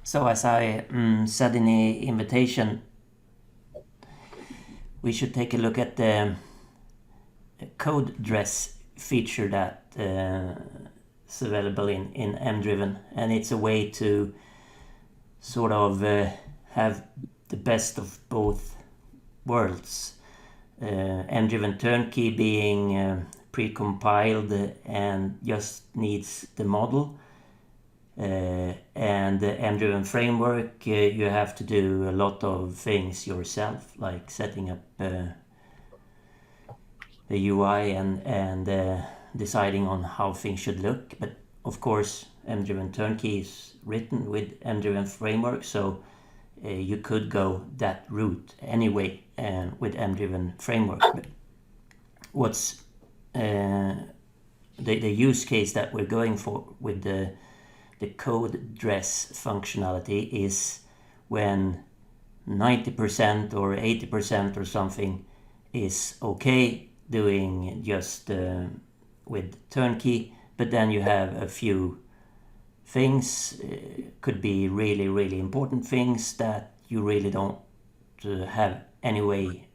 So as I said in the invitation, we should take a look at the CodeDress feature that is available in MDriven, and it's a way to sort of have the best of both worlds. MDriven Turnkey being pre-compiled and just needs the model. And the MDriven framework, you have to do a lot of things yourself, like setting up the UI and deciding on how things should look. But of course, MDriven Turnkey is written with MDriven framework, so you could go that route anyway with MDriven framework. But what's the use case that we're going for with the CodeDress functionality is when 90% or 80% or something is okay doing just with Turnkey, but then you have a few things, could be really important things that you really don't have anyway,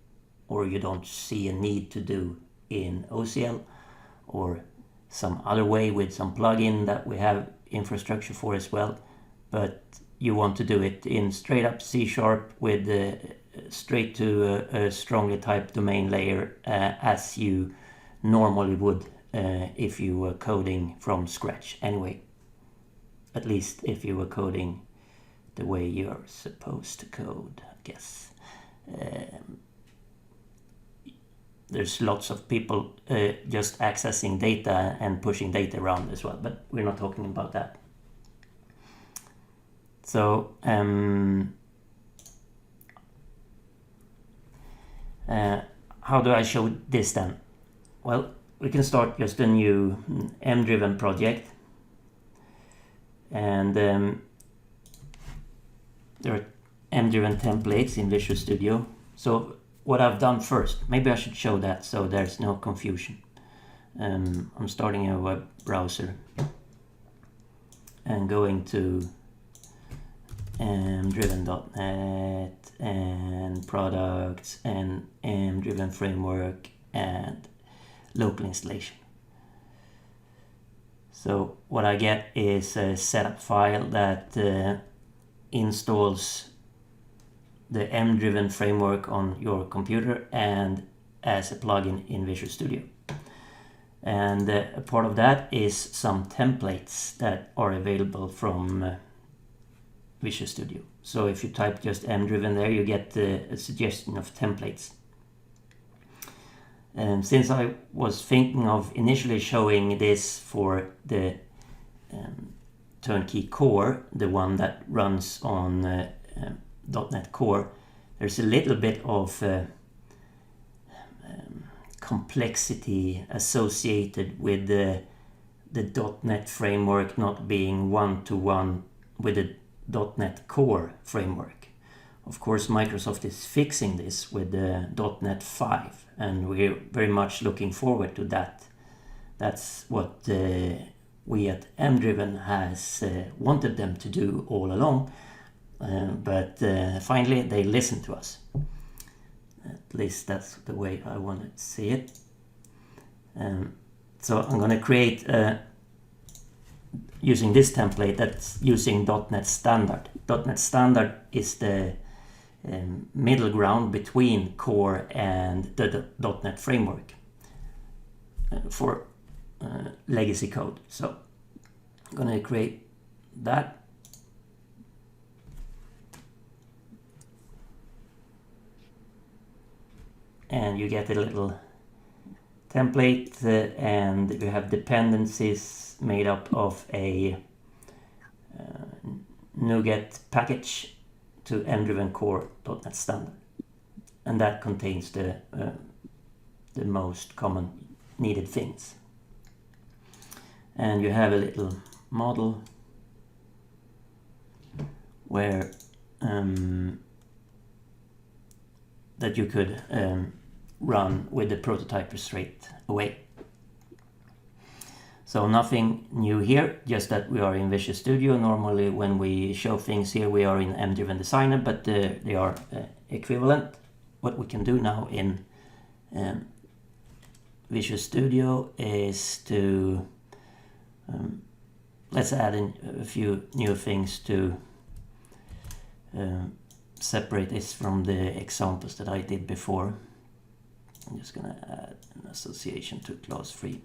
or you don't see a need to do in OCL or some other way with some plugin that we have infrastructure for as well, but you want to do it in straight up C# with straight to a strongly typed domain layer as you normally would if you were coding from scratch anyway, at least if you were coding the way you're supposed to code, I guess. There's lots of people just accessing data and pushing data around as well, but we're not talking about that. So how do I show this then? Well, we can start just a new MDriven project, and there are MDriven templates in Visual Studio. So what I've done first, maybe I should show that so there's no confusion. I'm starting a web browser and going to MDriven.net and products and MDriven framework and local installation. So what I get is a setup file that installs the MDriven framework on your computer and as a plugin in Visual Studio. And a part of that is some templates that are available from Visual Studio. So if you type just MDriven there, you get a suggestion of templates. And since I was thinking of initially showing this for the Turnkey core, the one that runs on .NET Core, there's a little bit of complexity associated with the .NET framework not being one-to-one with the .NET Core framework. Of course, Microsoft is fixing this with the .NET 5, and we're very much looking forward to that. That's what we at MDriven has wanted them to do all along. But finally they listened to us. At least that's the way I want to see it. So I'm going to create using this template that's using .NET Standard. .NET Standard is the middle ground between Core and the .NET framework for legacy code. So I'm going to create that. And you get a little template and you have dependencies made up of a NuGet package to MDriven core.NET Standard, and that contains the most common needed things. And you have a little model where that you could run with the prototyper straight away. So nothing new here, just that we are in Visual Studio. Normally when we show things here we are in MDriven Designer, but they are equivalent. What we can do now in Visual Studio is to let's add in a few new things to separate this from the examples that I did before. I'm just going to add an association to class 3.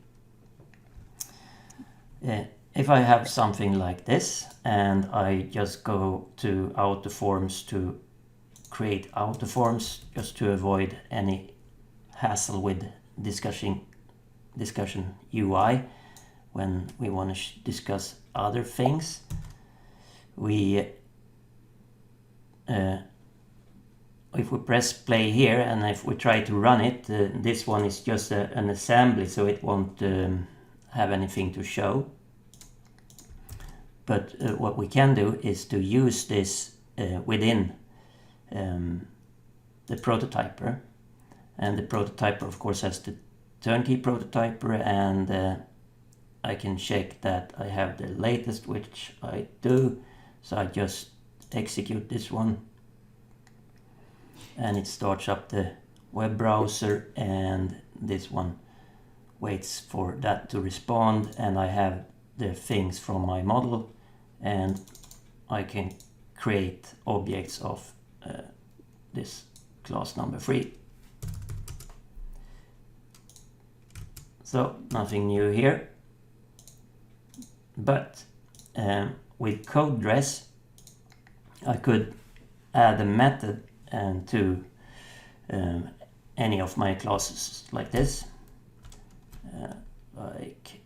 If I have something like this and I just go to Autoforms to create Autoforms, just to avoid any hassle with discussion UI when we want to discuss other things, we if we press play here and if we try to run it, this one is just an assembly, so it won't have anything to show. But what we can do is to use this within the prototyper, and the prototyper of course has the Turnkey prototyper, and I can check that I have the latest, which I do. So I just execute this one and it starts up the web browser, and this one waits for that to respond, and I have the things from my model, and I can create objects of this class number 3. So nothing new here, but with CodeDress I could add a method to any of my classes like this, like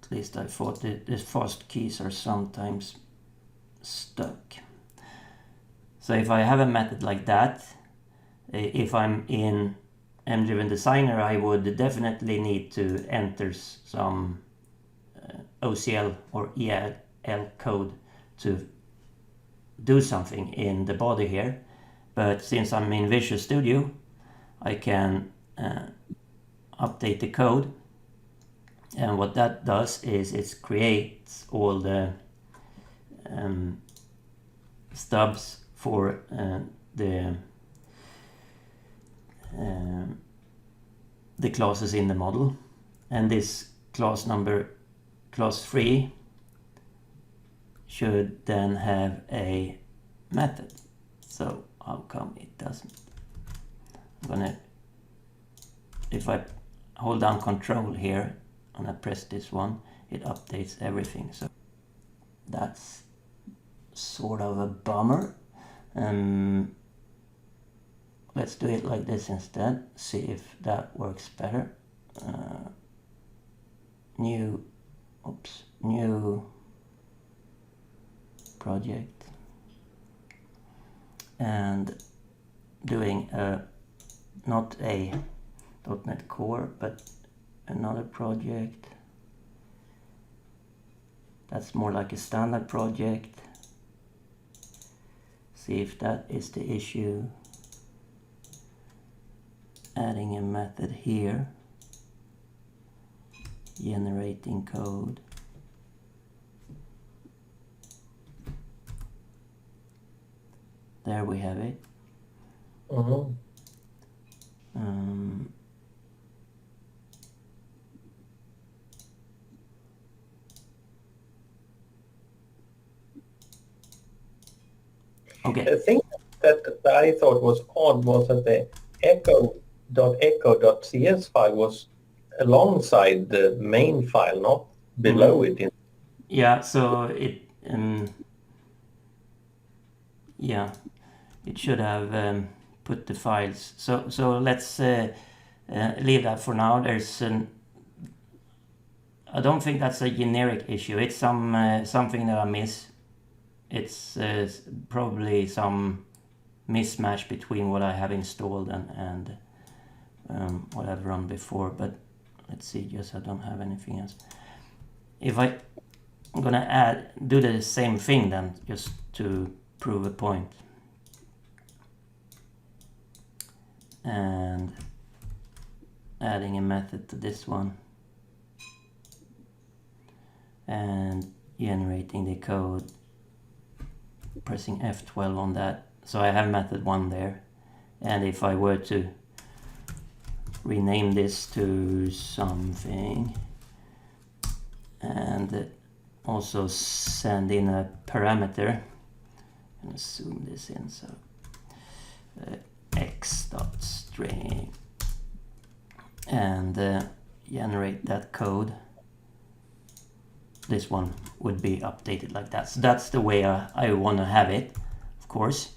at least I thought that the fast keys are sometimes stuck. So if I have a method like that, if I'm in MDriven Designer, I would definitely need to enter some OCL or EL code to do something in the body here. But since I'm in Visual Studio, I can update the code, and what that does is it creates all the stubs for the classes in the model, and this class 3 should then have a method. So how come it doesn't? If I hold down Control here and I press this one, it updates everything. So that's sort of a bummer. Let's do it like this instead. See if that works better. New project, and doing not a .NET Core but another project that's more like a standard project. See if that is the issue. Adding a method here, generating code. There we have it. Okay. The thing that I thought was odd was that the echo.cs file was alongside the main file, not below it. Yeah, so it yeah, it should have put the files. So let's leave that for now. There's I don't think that's a generic issue. It's something that I miss. It's probably some mismatch between what I have installed and what I've run before. But let's see, just I don't have anything else. If I'm gonna do the same thing then, just to prove a point. adding a method to this one and generating the code, pressing F12 on that. So I have method 1 there, and if I were to rename this to something and also send in a parameter, I'm gonna zoom this in, so x.string, and generate that code. This one would be updated like that. So that's the way I want to have it, of course.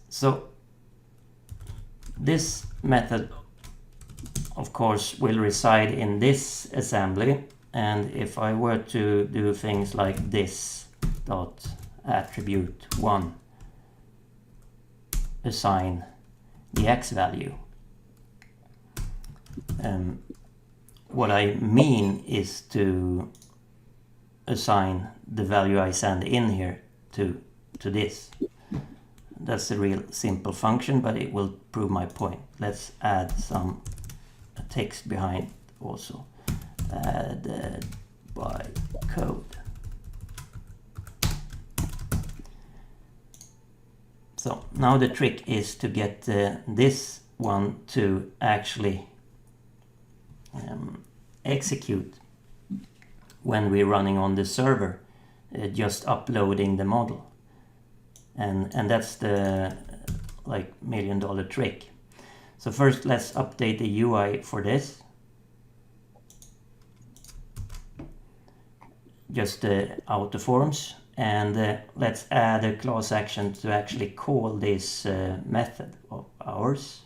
So this method, of course, will reside in this assembly, and if I were to do things like this dot attribute 1, assign the x value, what I mean is to assign the value I send in here to this. That's a real simple function, but it will prove my point. Let's add some text behind also. Added by code. So now the trick is to get this one to actually execute when we're running on the server, just uploading the model, and that's the like $1 million trick. So first let's update the UI for this, just the auto forms, and let's add a class action to actually call this method of ours.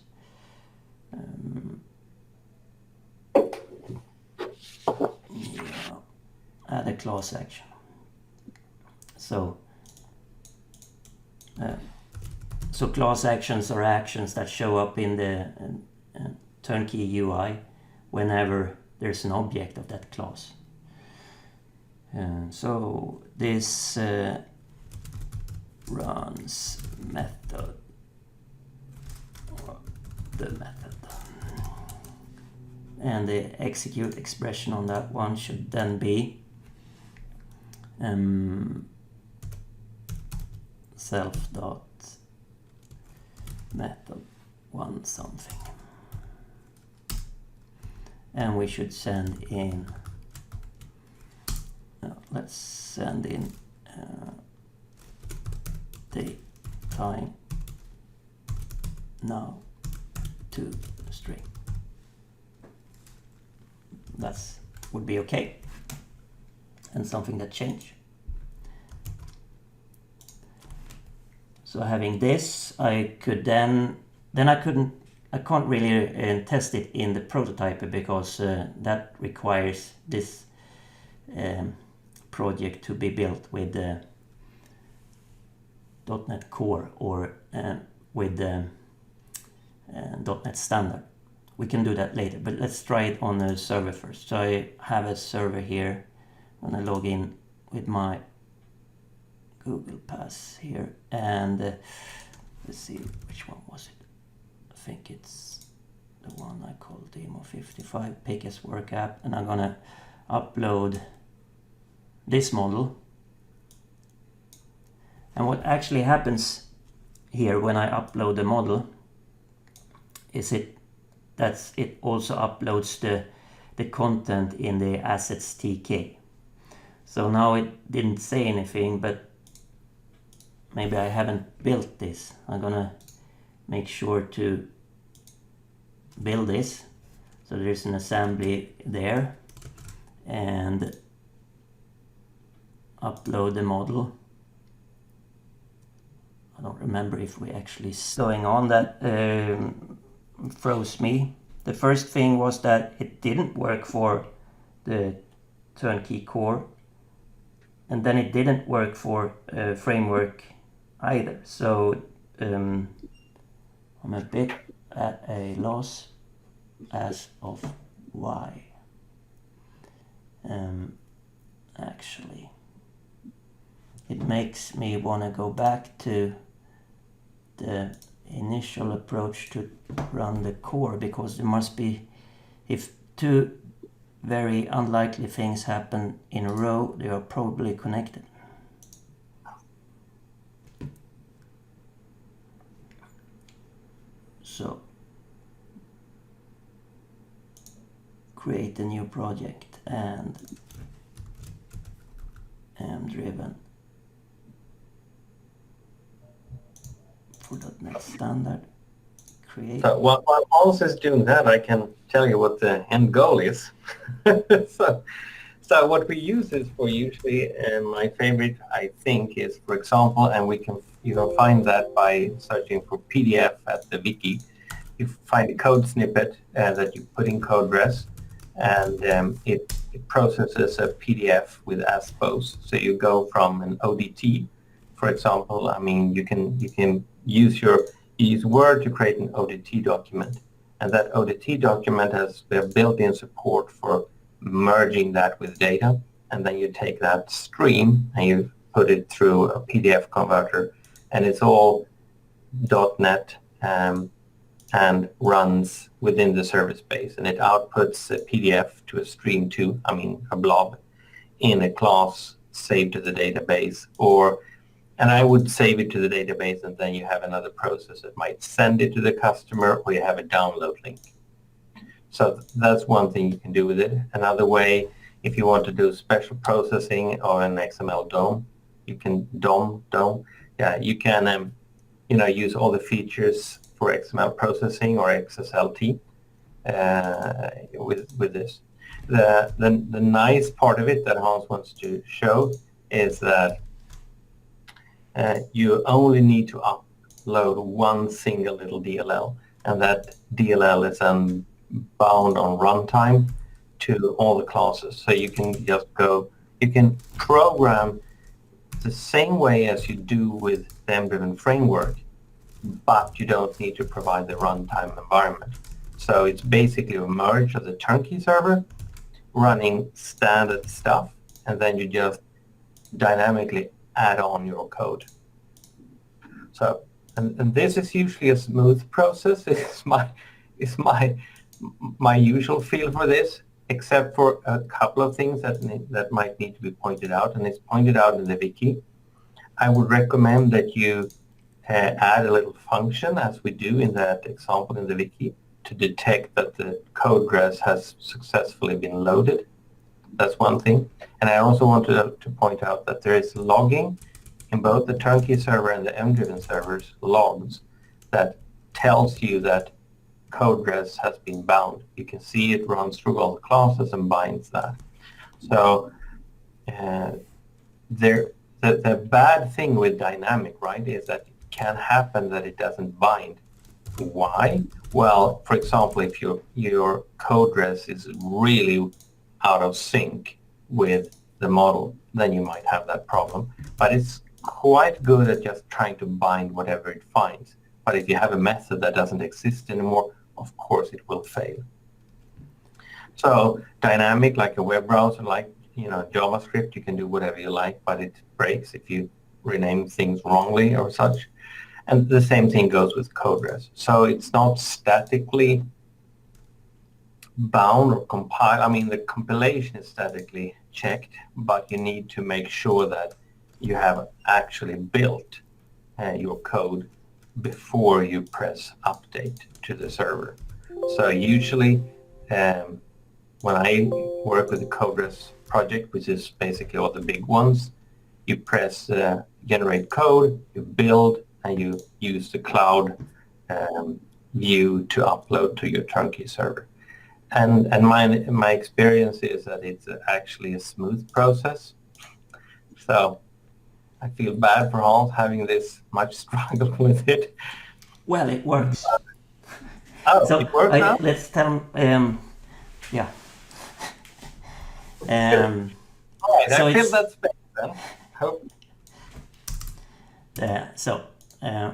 Add a class action. So class actions are actions that show up in the Turnkey UI whenever there's an object of that class. So this runs method, the method, and the execute expression on that one should then be self dot method 1 something, and we should send in let's send in date time now to string. That's would be okay, and something that changed. So having this, I could then I can't really test it in the prototyper, because that requires this project to be built with .NET Core or with .NET Standard. We can do that later, but let's try it on the server first. So I have a server here. I'm gonna log in with my Google Pass here, and let's see, which one was it? I think it's the one I called Demo 55, pick as work app, and I'm gonna upload this model. And what actually happens here when I upload the model is it also uploads the content in the assets TK. So now it didn't say anything, but maybe I haven't built this. I'm gonna make sure to build this. So there's an assembly there, and upload the model. I don't remember if we actually going on. That froze me. The first thing was that it didn't work for the Turnkey core, and then it didn't work for framework either. So I'm a bit at a loss as of why. Actually, it makes me want to go back to the initial approach to run the core, because there must be, if two very unlikely things happen in a row, they are probably connected. So create a new project and MDriven for .NET Standard. Create. So while Hans is doing that, I can tell you what the end goal is. So what we use this for usually, and my favorite, I think, is, for example, and you can find that by searching for PDF at the wiki. You find a code snippet that you put in CodeDress, and it processes a PDF with ASPOs. So you go from an ODT, for example. I mean, you can use Word to create an ODT document, and that ODT document has their built-in support for merging that with data, and then you take that stream and you put it through a PDF converter, and it's all .NET and runs within the service base, and it outputs a PDF to a stream to, I mean, a blob in a class saved to the database, and I would save it to the database, and then you have another process that might send it to the customer, or you have a download link. So that's one thing you can do with it. Another way, if you want to do special processing or an XML DOM, you can you can use all the features for XML processing or XSLT with this. The nice part of it that Hans wants to show is that you only need to upload one single little DLL, and that DLL is bound on runtime to all the classes. So you can just you can program the same way as you do with the MDriven framework, but you don't need to provide the runtime environment. So it's basically a merge of the Turnkey server running standard stuff, and then you just dynamically add on your code. So, and this is usually a smooth process. It's my usual feel for this, except for a couple of things that might need to be pointed out, and it's pointed out in the wiki. I would recommend that you add a little function, as we do in that example in the wiki, to detect that the CodeDress has successfully been loaded. That's one thing. And I also wanted to point out that there is logging in both the Turnkey server and the MDriven servers, logs that tells you that CodeDress has been bound. You can see it runs through all the classes and binds that. So the bad thing with dynamic, right, is that it can happen that it doesn't bind. Why? Well, for example, if your CodeDress is really out of sync with the model, then you might have that problem. But it's quite good at just trying to bind whatever it finds. But if you have a method that doesn't exist anymore, of course it will fail. So dynamic, like a web browser, like JavaScript, you can do whatever you like, but it breaks if you rename things wrongly or such. And the same thing goes with CodeDress. So it's not statically bound or compiled. I mean, the compilation is statically checked, but you need to make sure that you have actually built your code before you press update to the server. So usually when I work with the CodeDress project, which is basically all the big ones, you press generate code, you build, and you use the cloud view to upload to your Turnkey server. And my experience is that it's actually a smooth process. So I feel bad for Hans having this much struggle with it. Well, it works. Oh, so it works now? Let's tell yeah. All right, so I feel that's better then. Hope.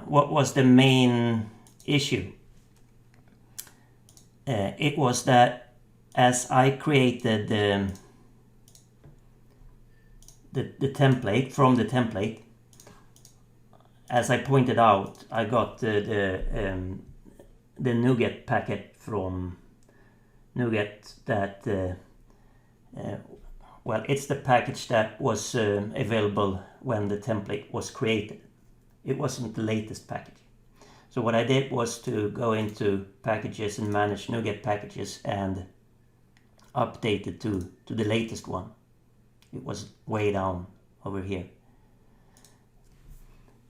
What was the main issue? It was that as I created the template from the template, as I pointed out, I got the NuGet packet from NuGet that well, it's the package that was available when the template was created. It wasn't the latest package. So what I did was to go into packages and manage NuGet packages and update it to the latest one. It was way down over here.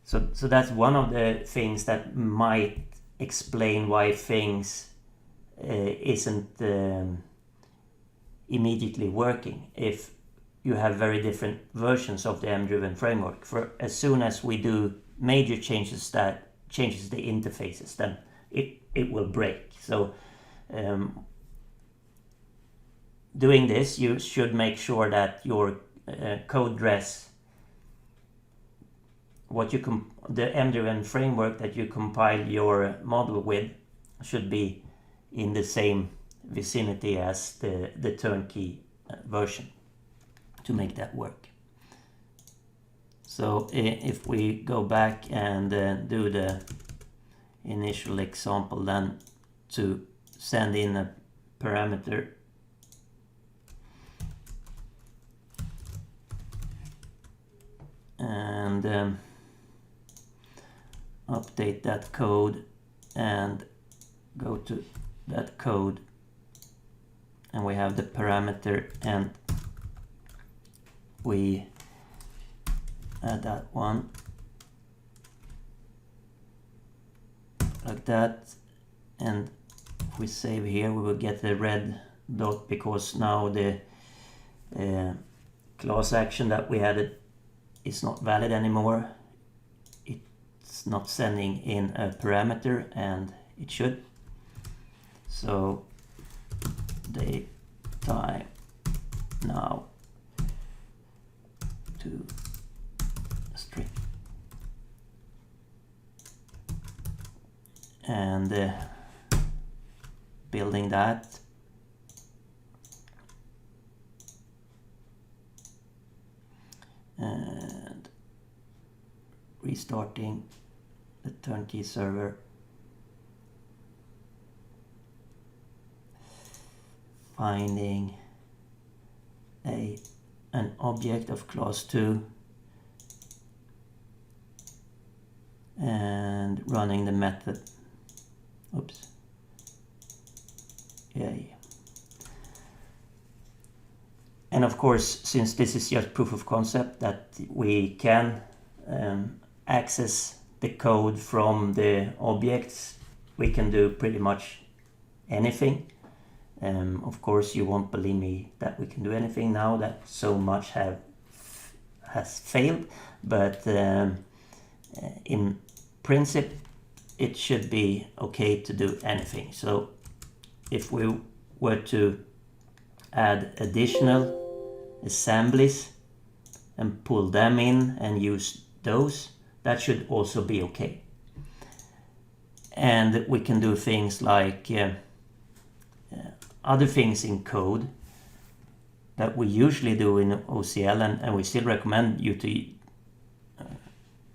So that's one of the things that might explain why things isn't immediately working if you have very different versions of the MDriven framework. For as soon as we do major changes that changes the interfaces, then it will break. So doing this, you should make sure that your CodeDress, the MDriven framework that you compile your model with, should be in the same vicinity as the Turnkey version to make that work. So if we go back and do the initial example, then to send in a parameter, and update that code and go to that code, and we have the parameter, and we add that one like that, and if we save here we will get a red dot because now the class action that we added is not valid anymore. It's not sending in a parameter, and it should. So date time now to string, and building that, and restarting the Turnkey server, finding an object of class 2 and running the method. Oops. Yay. And of course, since this is just proof of concept that we can access the code from the objects, we can do pretty much anything. Of course, you won't believe me that we can do anything now that so much has failed, but in principle it should be okay to do anything. So if we were to add additional assemblies and pull them in and use those, that should also be okay. And we can do things like other things in code that we usually do in OCL, and we still recommend you to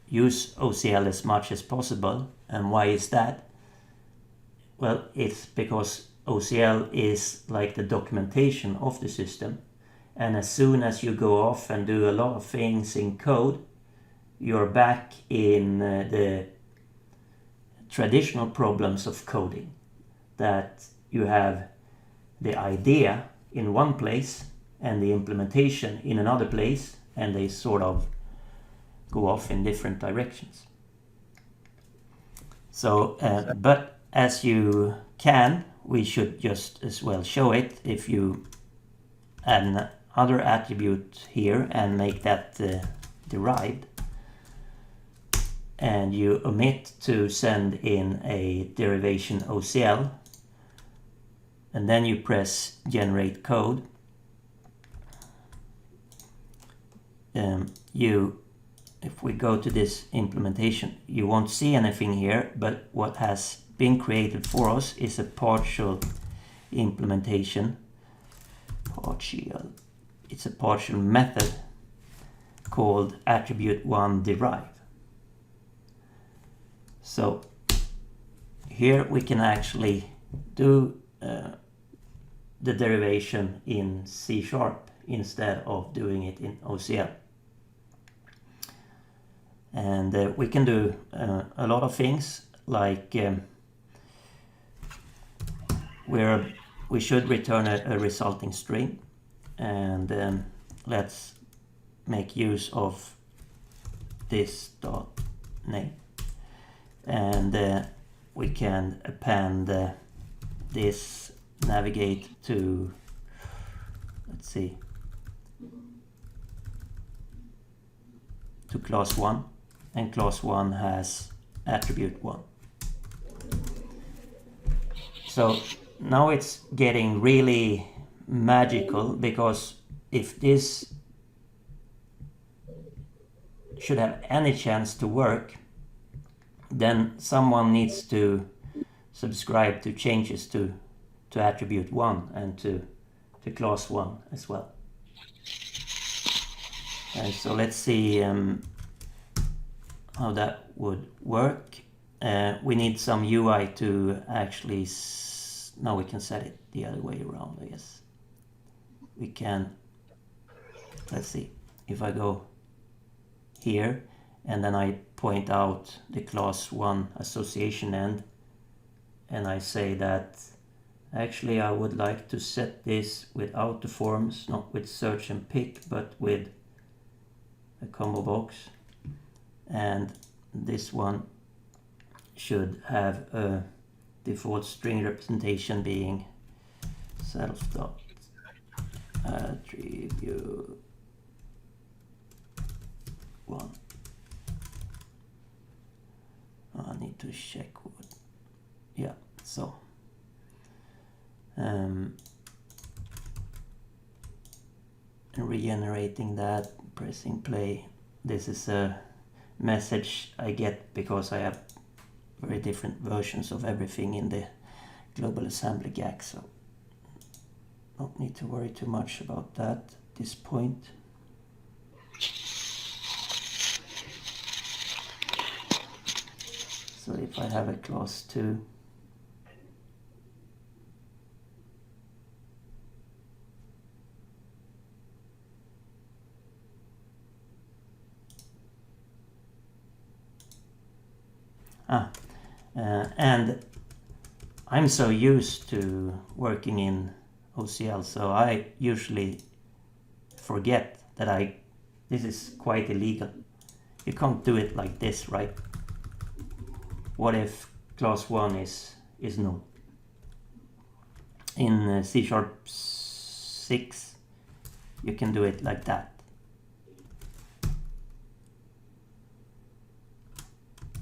use OCL as much as possible. And why is that? Well, it's because OCL is like the documentation of the system, and as soon as you go off and do a lot of things in code, you're back in the traditional problems of coding, that you have the idea in one place and the implementation in another place, and they sort of go off in different directions. So, but as you can, we should just as well show it if you add another attribute here and make that derived, and you omit to send in a derivation OCL, and then you press generate code. If we go to this implementation, you won't see anything here, but what has been created for us is a partial implementation. It's a partial method called attribute1 derive. So here we can actually do the derivation in C# instead of doing it in OCL. And we can do a lot of things, like we should return a resulting string, and let's make use of this dot name, and we can append this navigate to, let's see, to class 1, and class 1 has attribute 1. So now it's getting really magical, because if this should have any chance to work, then someone needs to subscribe to changes to attribute 1 and to class 1 as well. And so let's see how that would work. We need some UI to actually now we can set it the other way around, I guess. We can, let's see, if I go here and then I point out the class 1 association end, and I say that actually I would like to set this with autoforms, not with search and pick, but with a combo box, and this one should have a default string representation being self.attribute 1. I need to check what, yeah, so and regenerating that, pressing play. This is a message I get because I have very different versions of everything in the global assembly GAC, so don't need to worry too much about that at this point. So if I have a class 2, and I'm so used to working in OCL, so I usually forget that this is quite illegal. You can't do it like this, right? What if class 1 is null? In C#6 you can do it like that.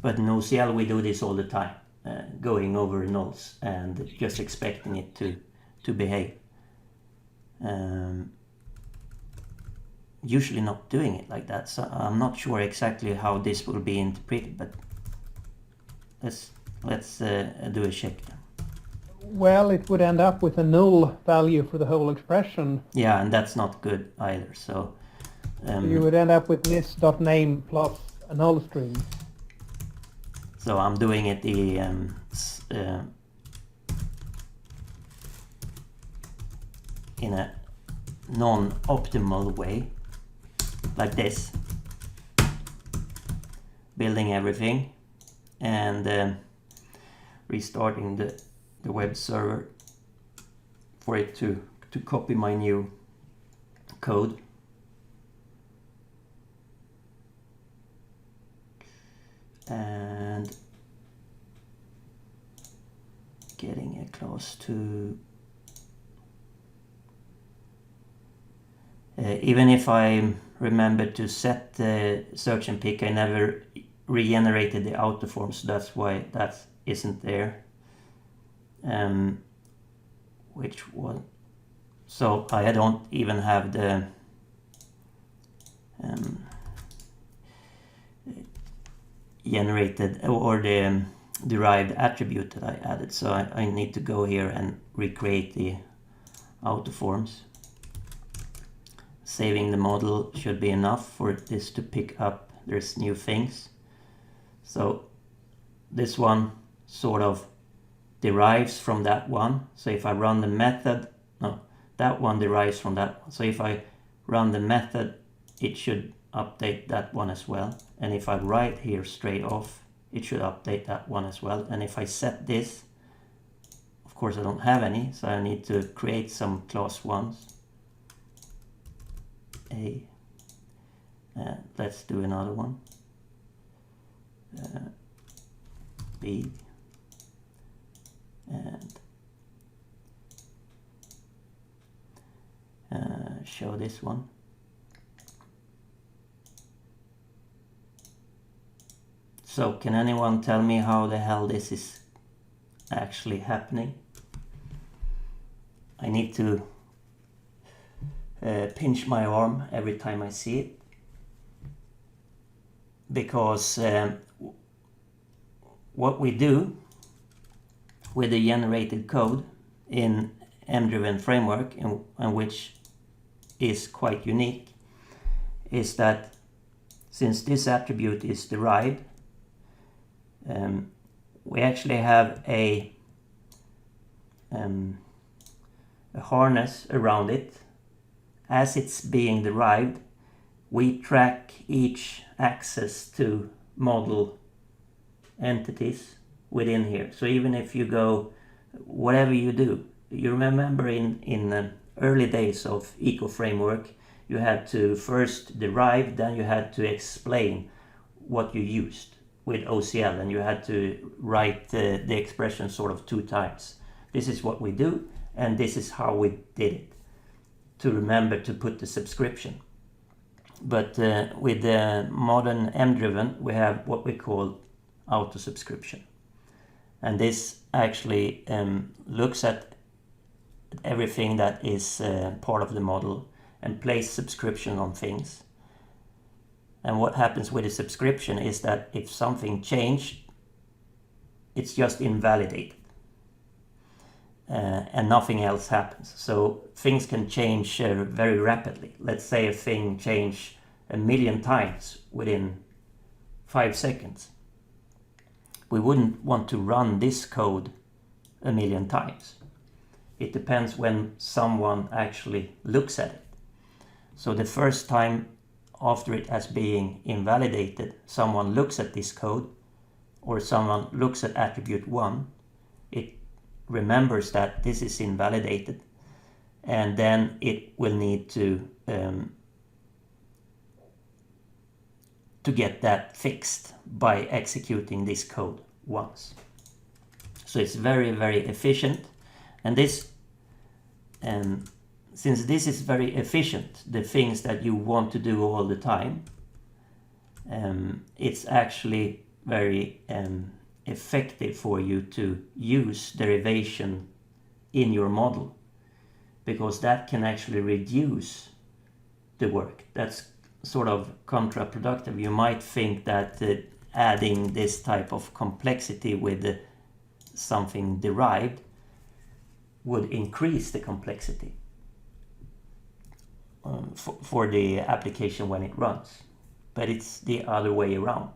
But in OCL we do this all the time, going over nulls and just expecting it to behave. Usually not doing it like that, so I'm not sure exactly how this will be interpreted, but let's do a check then. Well, it would end up with a null value for the whole expression. Yeah, and that's not good either, so you would end up with this.name plus a null string. So I'm doing it in a non-optimal way, like this, building everything and restarting the web server for it to copy my new code. And getting a class 2. Even if I remember to set the search and pick, I never regenerated the autoform, so that's why that isn't there. Which one? So I don't even have the generated or the derived attribute that I added, so I need to go here and recreate the autoforms. Saving the model should be enough for this to pick up there's new things. So this one sort of derives from that one. So if I run the method, no, that one derives from that one. So if I run the method, it should update that one as well. And if I write here straight off, it should update that one as well. And if I set this, of course I don't have any, so I need to create some class ones. Let's do another one. B, and show this one. So can anyone tell me how the hell this is actually happening? I need to pinch my arm every time I see it, because what we do with the generated code in MDriven framework, and which is quite unique, is that since this attribute is derived, we actually have a harness around it. As it's being derived, we track each access to model entities within here. So even if you go, whatever you do, you remember in the early days of Eco Framework, you had to first derive, then you had to explain what you used with OCL, and you had to write the expression sort of 2 times. This is what we do, and this is how we did it, to remember to put the subscription. But with the modern MDriven, we have what we call Autosubscription. And this actually looks at everything that is part of the model and place subscription on things. And what happens with a subscription is that if something changed, it's just invalidated. And nothing else happens. So things can change very rapidly. Let's say a thing changed 1 million times within 5 seconds. We wouldn't want to run this code 1 million times. It depends when someone actually looks at it. So the first time after it has been invalidated, someone looks at this code, or someone looks at attribute 1, it remembers that this is invalidated, and then it will need to get that fixed by executing this code once. So it's very, very efficient, and this since this is very efficient, the things that you want to do all the time, it's actually very effective for you to use derivation in your model, because that can actually reduce the work. That's sort of counterproductive. You might think that adding this type of complexity with something derived would increase the complexity for the application when it runs, but it's the other way around.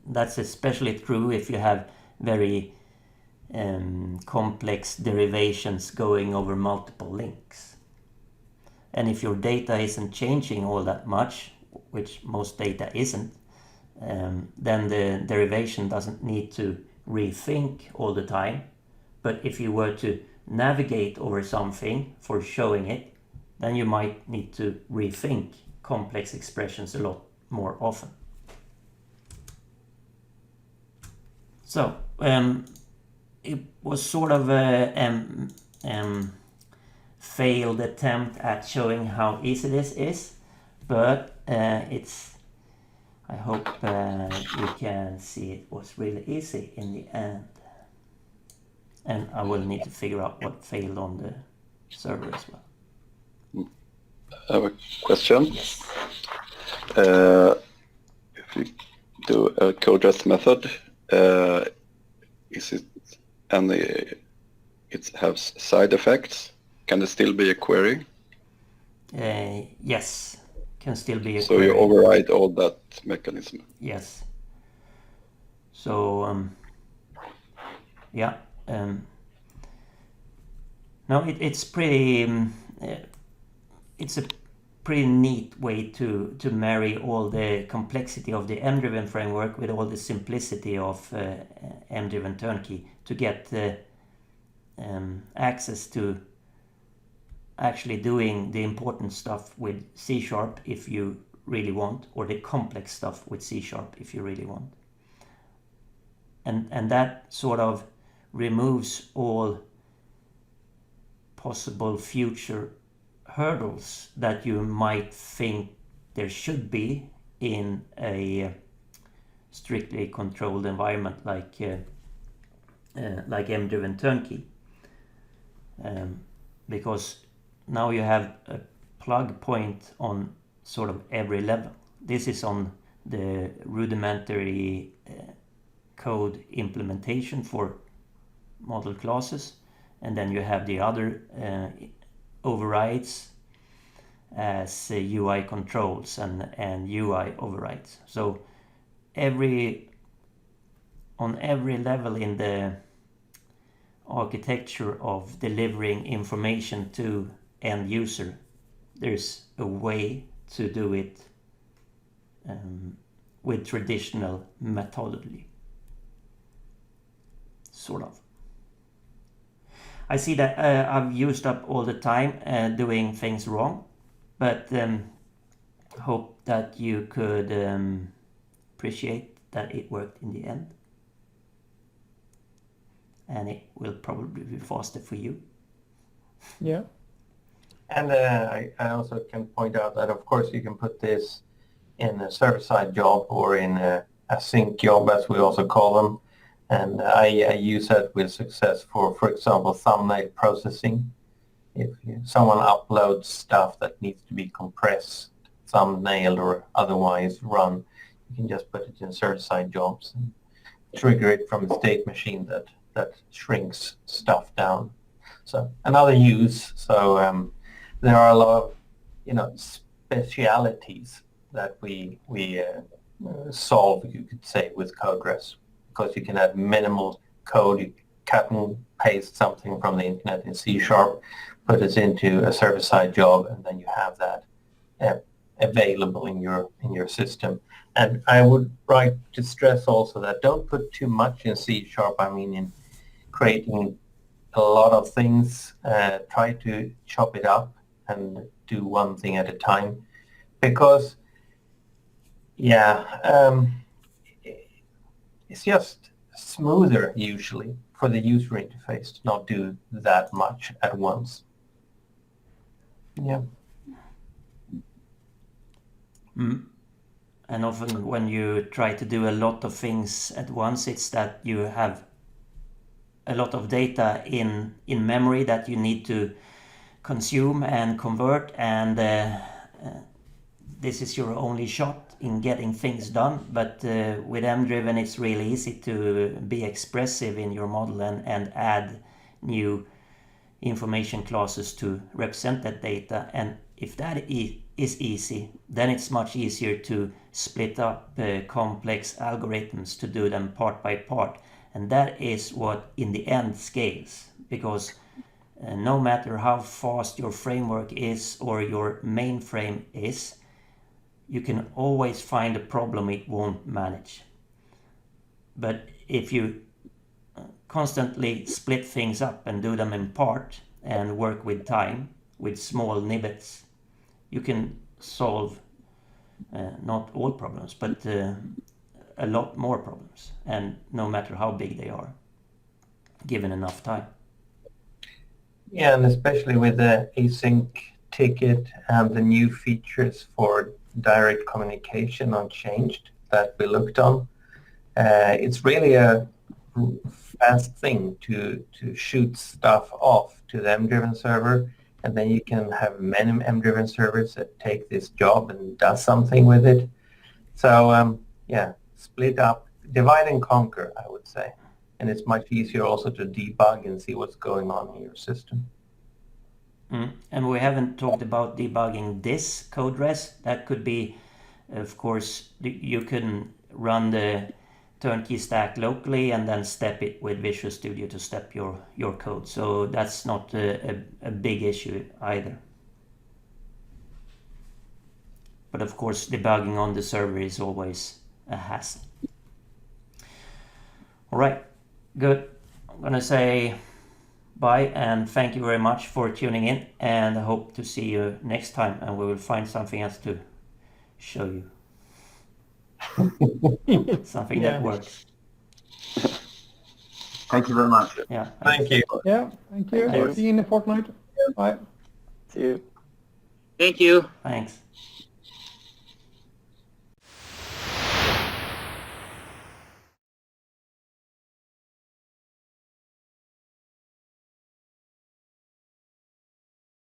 That's especially true if you have very complex derivations going over multiple links. And if your data isn't changing all that much, which most data isn't, then the derivation doesn't need to rethink all the time. But if you were to navigate over something for showing it, then you might need to rethink complex expressions a lot more often. So it was sort of a failed attempt at showing how easy this is, but I hope you can see it was really easy in the end. And I will need to figure out what failed on the server as well. I have a question. Yes. If you do a CodeDress method, is it it has side effects? Can there still be a query? Yes, can still be a so query. You override all that mechanism? Yes. So yeah, no, it's pretty. It's a pretty neat way to marry all the complexity of the MDriven framework with all the simplicity of MDriven Turnkey to get access to actually doing the important stuff with C# if you really want, or the complex stuff with C# if you really want. And that sort of removes all possible future hurdles that you might think there should be in a strictly controlled environment like MDriven Turnkey, because now you have a plug point on sort of every level. This is on the rudimentary code implementation for model classes, and then you have the other overrides as UI controls and UI overrides. So on every level in the architecture of delivering information to end user, there's a way to do it with traditional methodology, sort of. I see that I've used up all the time doing things wrong, but hope that you could appreciate that it worked in the end. And it will probably be faster for you. Yeah. And I also can point out that, of course, you can put this in a server-side job or in a sync job, as we also call them. And I use that with success for example, thumbnail processing. If someone uploads stuff that needs to be compressed, thumbnailed, or otherwise run, you can just put it in server-side jobs and trigger it from a state machine that shrinks stuff down. So another use. So there are a lot of specialities that we solve, you could say, with CodeDress, because you can add minimal code. You cut and paste something from the internet in C#, put it into a server-side job, and then you have that available in your system. And I would like to stress also that don't put too much in C#. I mean, in creating a lot of things, try to chop it up and do one thing at a time, because it's just smoother usually for the user interface to not do that much at once. Yeah. And often when you try to do a lot of things at once, it's that you have a lot of data in memory that you need to consume and convert, and this is your only shot in getting things done. But with MDriven, it's really easy to be expressive in your model and add new information classes to represent that data. And if that is easy, then it's much easier to split up complex algorithms to do them part by part. And that is what in the end scales, because no matter how fast your framework is or your mainframe is, you can always find a problem it won't manage. But if you constantly split things up and do them in part and work with time, with small nibbits, you can solve not all problems, but a lot more problems, and no matter how big they are, given enough time. Yeah, and especially with the async ticket and the new features for direct communication unchanged that we looked on, it's really a fast thing to shoot stuff off to the MDriven server, and then you can have many MDriven servers that take this job and does something with it. So split up, divide and conquer, I would say. And it's much easier also to debug and see what's going on in your system. And we haven't talked about debugging this CodeDress. That could be, of course, you can run the Turnkey stack locally and then step it with Visual Studio to step your code. So that's not a big issue either. But of course, debugging on the server is always a hassle. All right, good. I'm gonna say bye and thank you very much for tuning in, and I hope to see you next time, and we will find something else to show you. Something that works. Thank you very much. Yeah. Thank you. Yeah, thank you. Thank you. See you in a fortnight. Bye. See you. Thank you. Thanks.